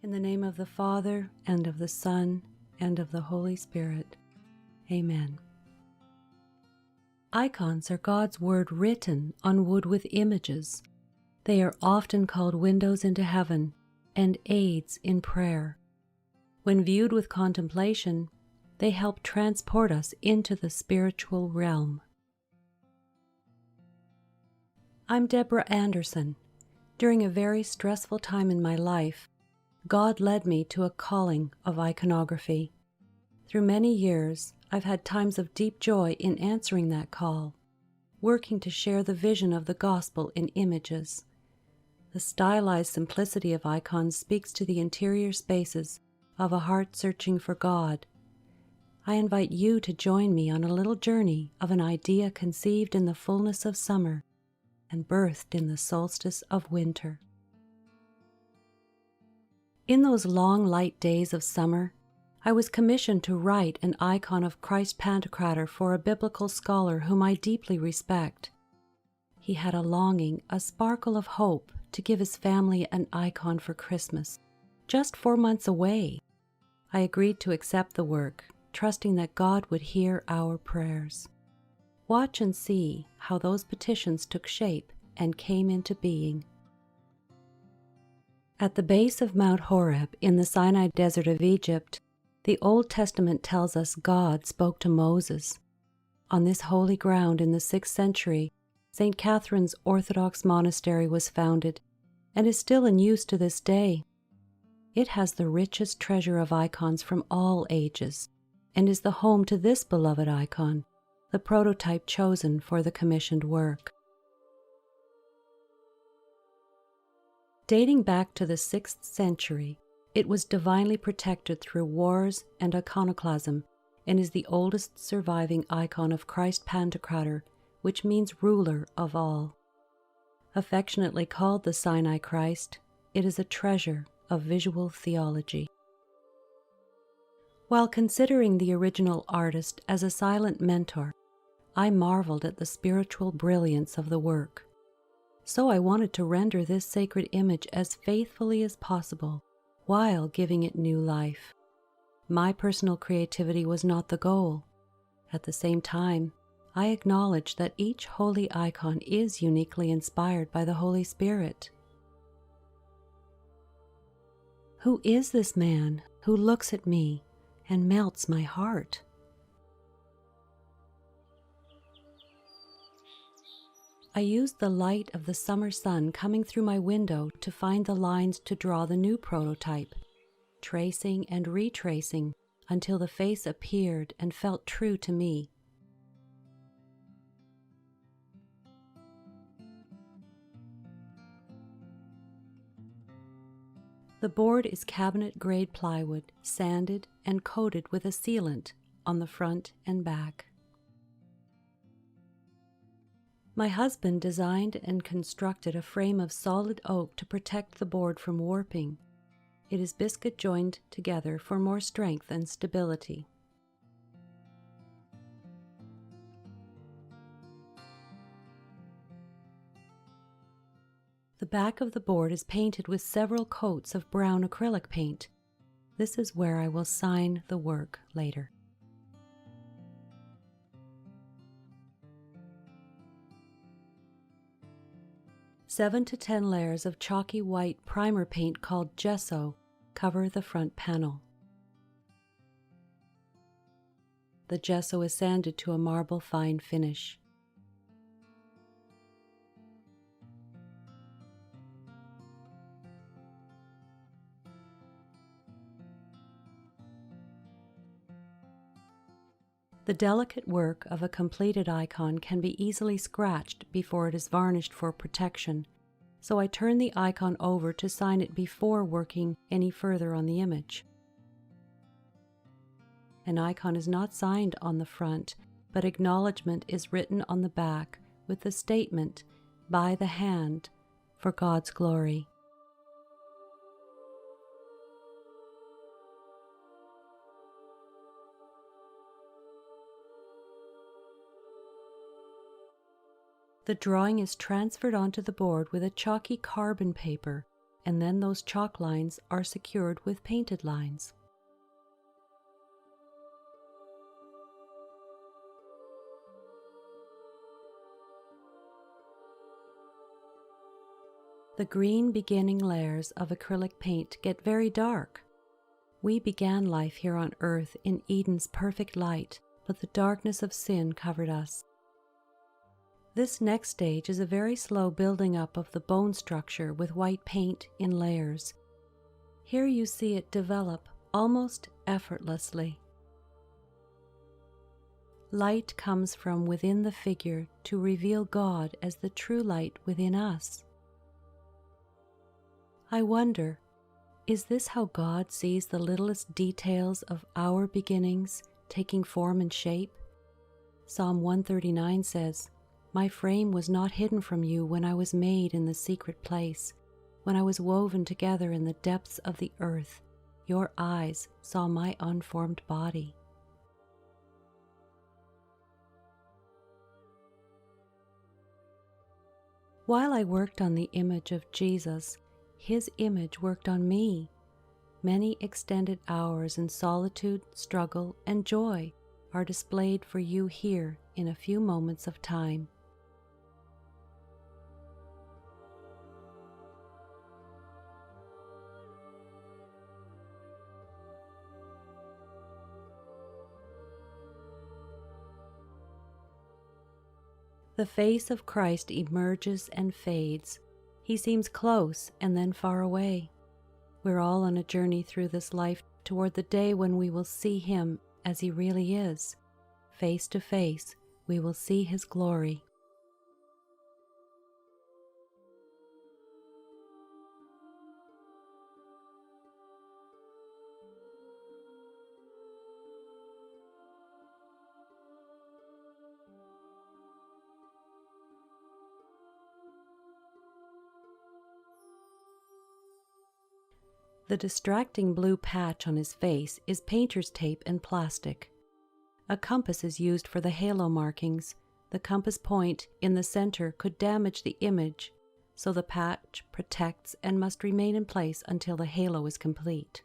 In the name of the Father, and of the Son, and of the Holy Spirit. Amen. Icons are God's Word written on wood with images. They are often called windows into heaven and aids in prayer. When viewed with contemplation, they help transport us into the spiritual realm. I'm Deborah Anderson. During a very stressful time in my life, God led me to a calling of iconography. Through many years, I've had times of deep joy in answering that call, working to share the vision of the gospel in images. The stylized simplicity of icons speaks to the interior spaces of a heart searching for God. I invite you to join me on a little journey of an idea conceived in the fullness of summer and birthed in the solstice of winter. In those long light days of summer, I was commissioned to write an icon of Christ Pantocrator for a biblical scholar whom I deeply respect. He had a longing, a sparkle of hope to give his family an icon for Christmas, just 4 months away. I agreed to accept the work, trusting that God would hear our prayers. Watch and see how those petitions took shape and came into being. At the base of Mount Horeb in the Sinai desert of Egypt, the Old Testament tells us God spoke to Moses. On this holy ground in the 6th century, St. Catherine's Orthodox monastery was founded and is still in use to this day. It has the richest treasure of icons from all ages and is the home to this beloved icon, the prototype chosen for the commissioned work. Dating back to the 6th century, it was divinely protected through wars and iconoclasm and is the oldest surviving icon of Christ Pantocrator, which means ruler of all. Affectionately called the Sinai Christ, it is a treasure of visual theology. While considering the original artist as a silent mentor, I marveled at the spiritual brilliance of the work. So I wanted to render this sacred image as faithfully as possible while giving it new life. My personal creativity was not the goal. At the same time, I acknowledge that each holy icon is uniquely inspired by the Holy Spirit. Who is this man who looks at me and melts my heart? I used the light of the summer sun coming through my window to find the lines to draw the new prototype, tracing and retracing until the face appeared and felt true to me. The board is cabinet-grade plywood, sanded and coated with a sealant on the front and back. My husband designed and constructed a frame of solid oak to protect the board from warping. It is biscuit joined together for more strength and stability. The back of the board is painted with several coats of brown acrylic paint. This is where I will sign the work later. Seven to 10 layers of chalky white primer paint called gesso cover the front panel. The gesso is sanded to a marble fine finish. The delicate work of a completed icon can be easily scratched before it is varnished for protection, so I turn the icon over to sign it before working any further on the image. An icon is not signed on the front, but acknowledgement is written on the back with the statement, "By the hand, for God's glory." The drawing is transferred onto the board with a chalky carbon paper and then those chalk lines are secured with painted lines. The green beginning layers of acrylic paint get very dark. We began life here on earth in Eden's perfect light, but the darkness of sin covered us. This next stage is a very slow building up of the bone structure with white paint in layers. Here you see it develop almost effortlessly. Light comes from within the figure to reveal God as the true light within us. I wonder, is this how God sees the littlest details of our beginnings taking form and shape? Psalm 139 says, "My frame was not hidden from you when I was made in the secret place, when I was woven together in the depths of the earth. Your eyes saw my unformed body." While I worked on the image of Jesus, His image worked on me. Many extended hours in solitude, struggle, and joy are displayed for you here in a few moments of time. The face of Christ emerges and fades. He seems close and then far away. We're all on a journey through this life toward the day when we will see Him as He really is. Face to face, we will see His glory. The distracting blue patch on his face is painter's tape and plastic. A compass is used for the halo markings. The compass point in the center could damage the image, so the patch protects and must remain in place until the halo is complete.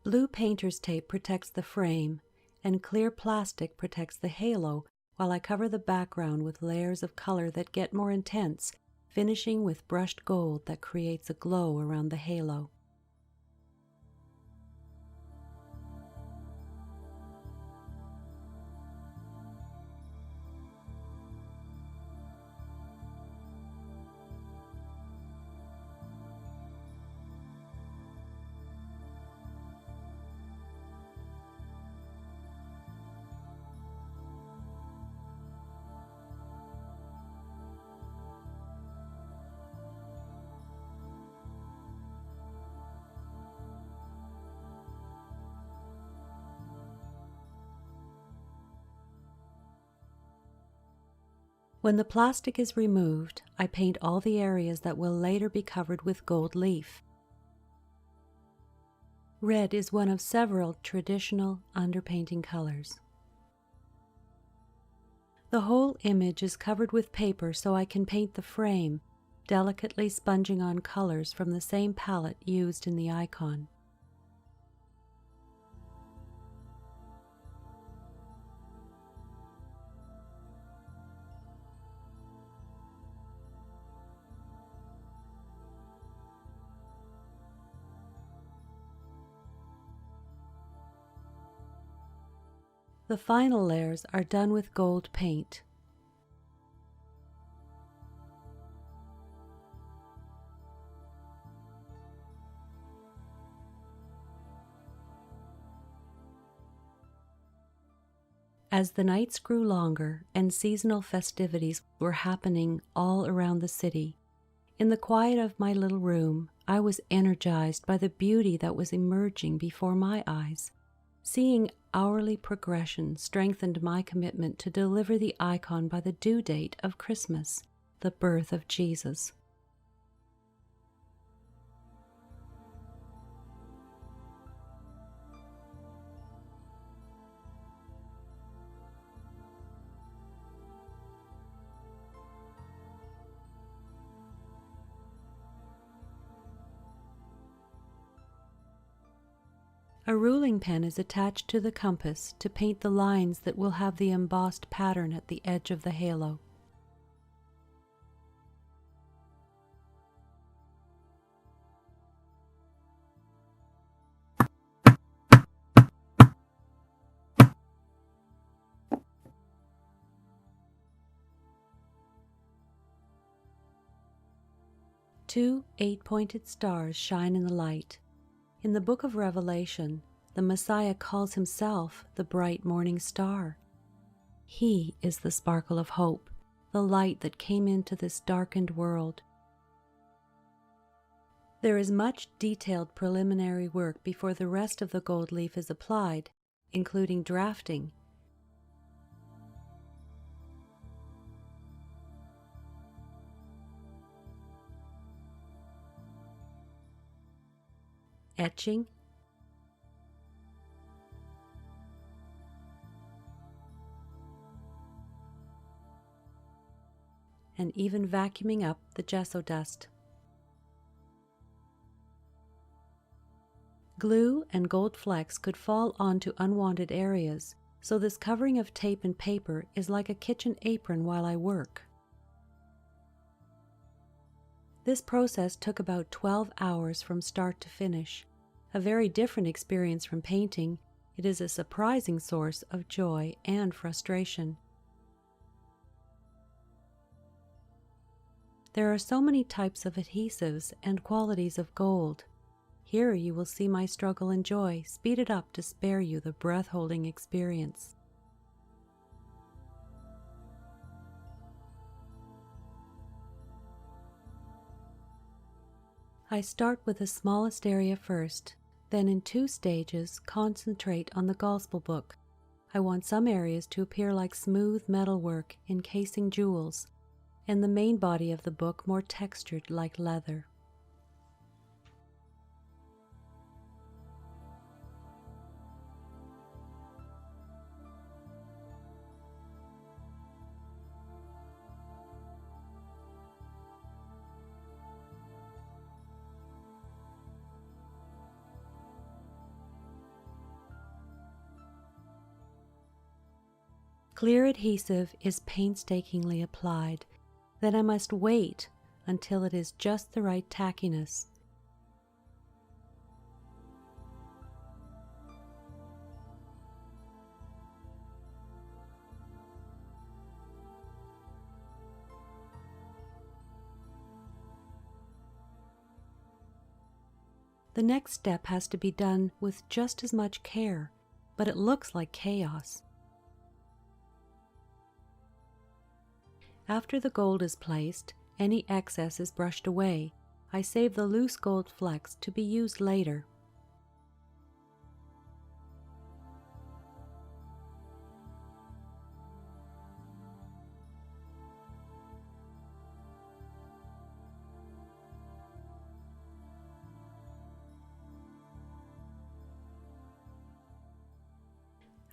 Blue painter's tape protects the frame, and clear plastic protects the halo, while I cover the background with layers of color that get more intense, finishing with brushed gold that creates a glow around the halo. When the plastic is removed, I paint all the areas that will later be covered with gold leaf. Red is one of several traditional underpainting colors. The whole image is covered with paper so I can paint the frame, delicately sponging on colors from the same palette used in the icon. The final layers are done with gold paint. As the nights grew longer and seasonal festivities were happening all around the city, in the quiet of my little room, I was energized by the beauty that was emerging before my eyes. Seeing hourly progression strengthened my commitment to deliver the icon by the due date of Christmas, the birth of Jesus. A ruling pen is attached to the compass to paint the lines that will have the embossed pattern at the edge of the halo. Two 8-pointed stars shine in the light. In the book of Revelation, the Messiah calls himself the bright morning star. He is the sparkle of hope, the light that came into this darkened world. There is much detailed preliminary work before the rest of the gold leaf is applied, including drafting, etching, and even vacuuming up the gesso dust. Glue and gold flecks could fall onto unwanted areas, so this covering of tape and paper is like a kitchen apron while I work. This process took about 12 hours from start to finish. A very different experience from painting. It is a surprising source of joy and frustration. There are so many types of adhesives and qualities of gold. Here you will see my struggle and joy speeded up to spare you the breath-holding experience. I start with the smallest area first, then in 2 stages concentrate on the gospel book. I want some areas to appear like smooth metalwork encasing jewels, and the main body of the book more textured like leather. Clear adhesive is painstakingly applied. Then I must wait until it is just the right tackiness. The next step has to be done with just as much care, but it looks like chaos. After the gold is placed, any excess is brushed away. I save the loose gold flecks to be used later.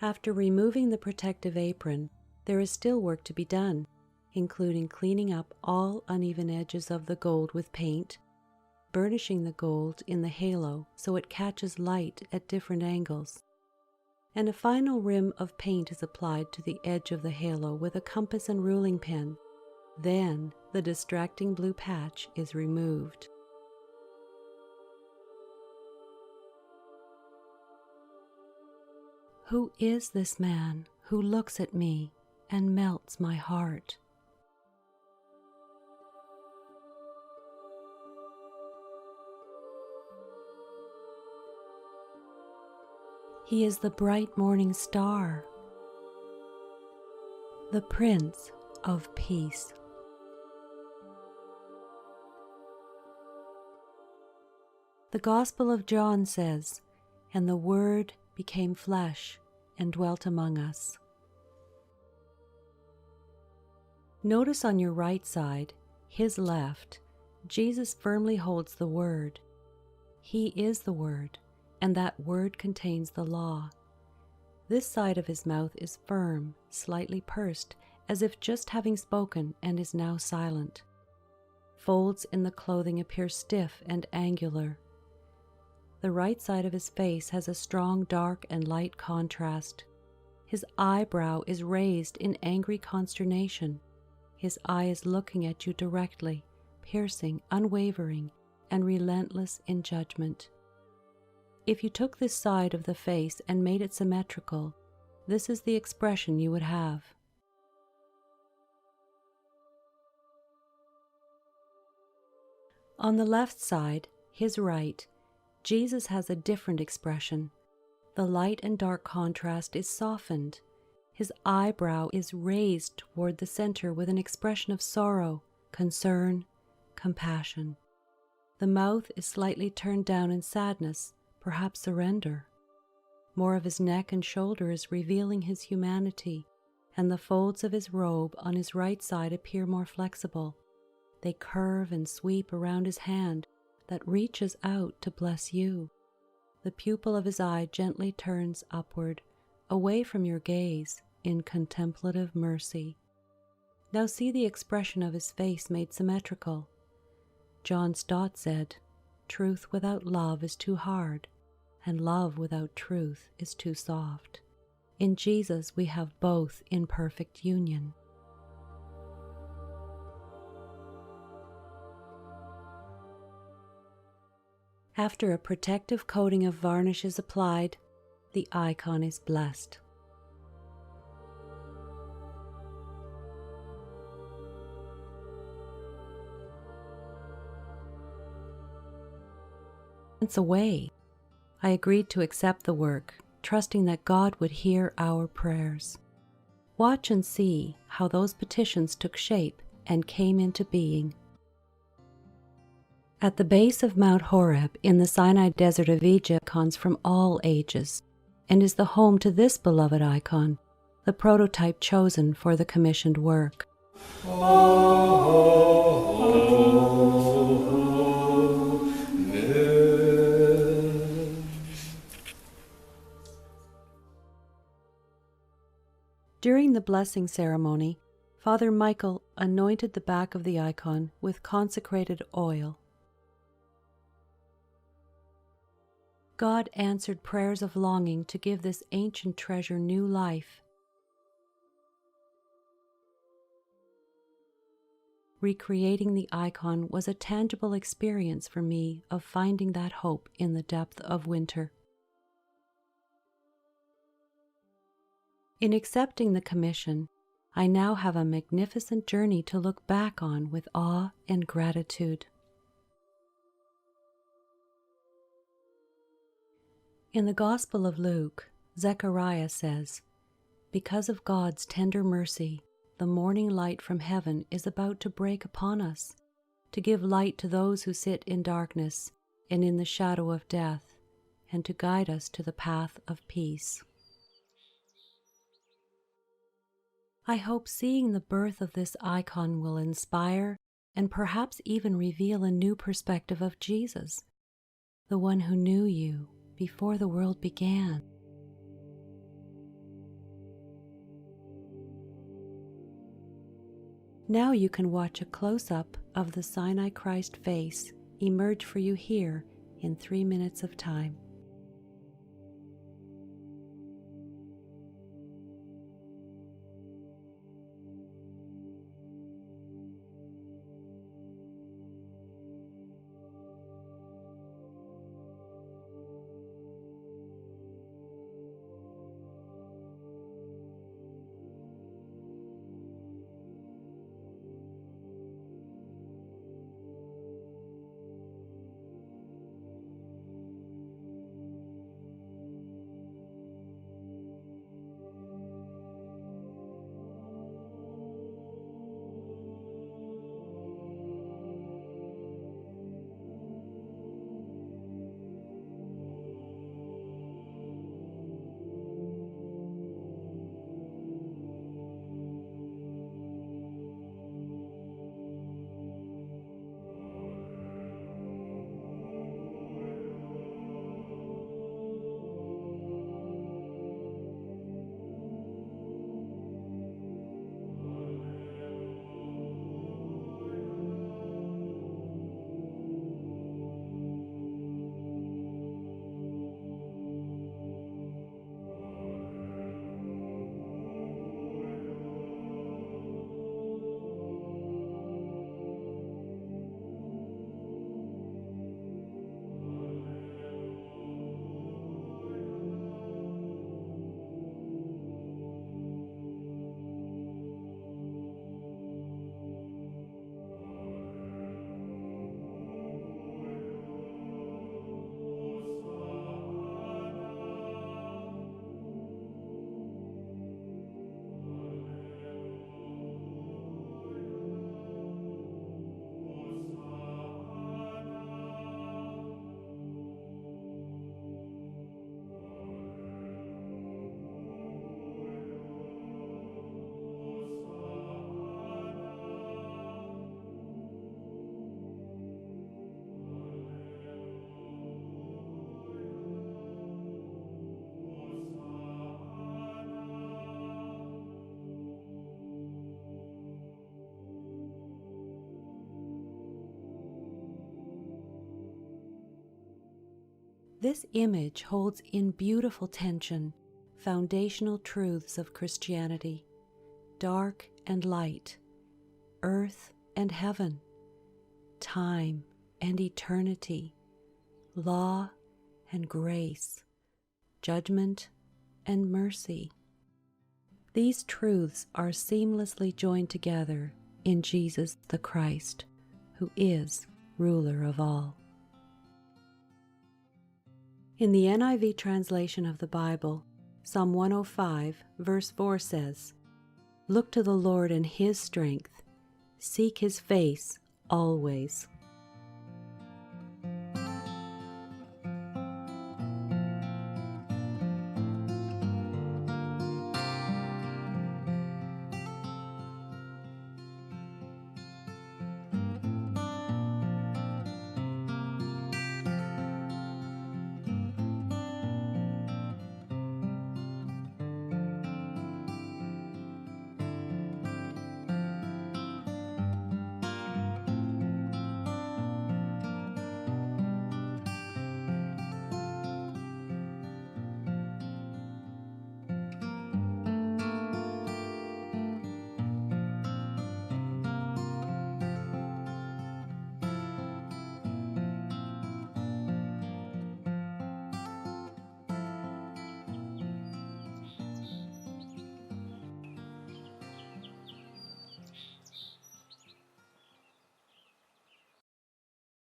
After removing the protective apron, there is still work to be done, including cleaning up all uneven edges of the gold with paint, burnishing the gold in the halo so it catches light at different angles, and a final rim of paint is applied to the edge of the halo with a compass and ruling pen. Then the distracting blue patch is removed. Who is this man who looks at me and melts my heart? He is the bright morning star, the Prince of Peace. The Gospel of John says, "And the Word became flesh and dwelt among us." Notice on your right side, his left, Jesus firmly holds the Word. He is the Word, and that Word contains the law. This side of his mouth is firm, slightly pursed, as if just having spoken and is now silent. Folds in the clothing appear stiff and angular. The right side of his face has a strong dark and light contrast. His eyebrow is raised in angry consternation. His eye is looking at you directly, piercing, unwavering, and relentless in judgment. If you took this side of the face and made it symmetrical, this is the expression you would have. On the left side, his right, Jesus has a different expression. The light and dark contrast is softened. His eyebrow is raised toward the center with an expression of sorrow, concern, compassion. The mouth is slightly turned down in sadness, perhaps surrender. More of his neck and shoulder is revealing his humanity, and the folds of his robe on his right side appear more flexible. They curve and sweep around his hand that reaches out to bless you. The pupil of his eye gently turns upward, away from your gaze, in contemplative mercy. Now see the expression of his face made symmetrical. John Stott said, "Truth without love is too hard, and love without truth is too soft." In Jesus we have both in perfect union. After a protective coating of varnish is applied, the icon is blessed. Away, I agreed to accept the work, trusting that God would hear our prayers. Watch and see how those petitions took shape and came into being. At the base of Mount Horeb in the Sinai desert of Egypt, icons from all ages, and is the home to this beloved icon, the prototype chosen for the commissioned work. During the blessing ceremony, Father Michael anointed the back of the icon with consecrated oil. God answered prayers of longing to give this ancient treasure new life. Recreating the icon was a tangible experience for me of finding that hope in the depth of winter. In accepting the commission, I now have a magnificent journey to look back on with awe and gratitude. In the Gospel of Luke, Zechariah says, "Because of God's tender mercy, the morning light from heaven is about to break upon us, to give light to those who sit in darkness and in the shadow of death, and to guide us to the path of peace." I hope seeing the birth of this icon will inspire and perhaps even reveal a new perspective of Jesus, the one who knew you before the world began. Now you can watch a close-up of the Sinai Christ face emerge for you here in 3 minutes of time. This image holds in beautiful tension foundational truths of Christianity, dark and light, earth and heaven, time and eternity, law and grace, judgment and mercy. These truths are seamlessly joined together in Jesus the Christ, who is ruler of all. In the NIV translation of the Bible, Psalm 105, verse 4 says, "Look to the Lord in His strength, seek His face always."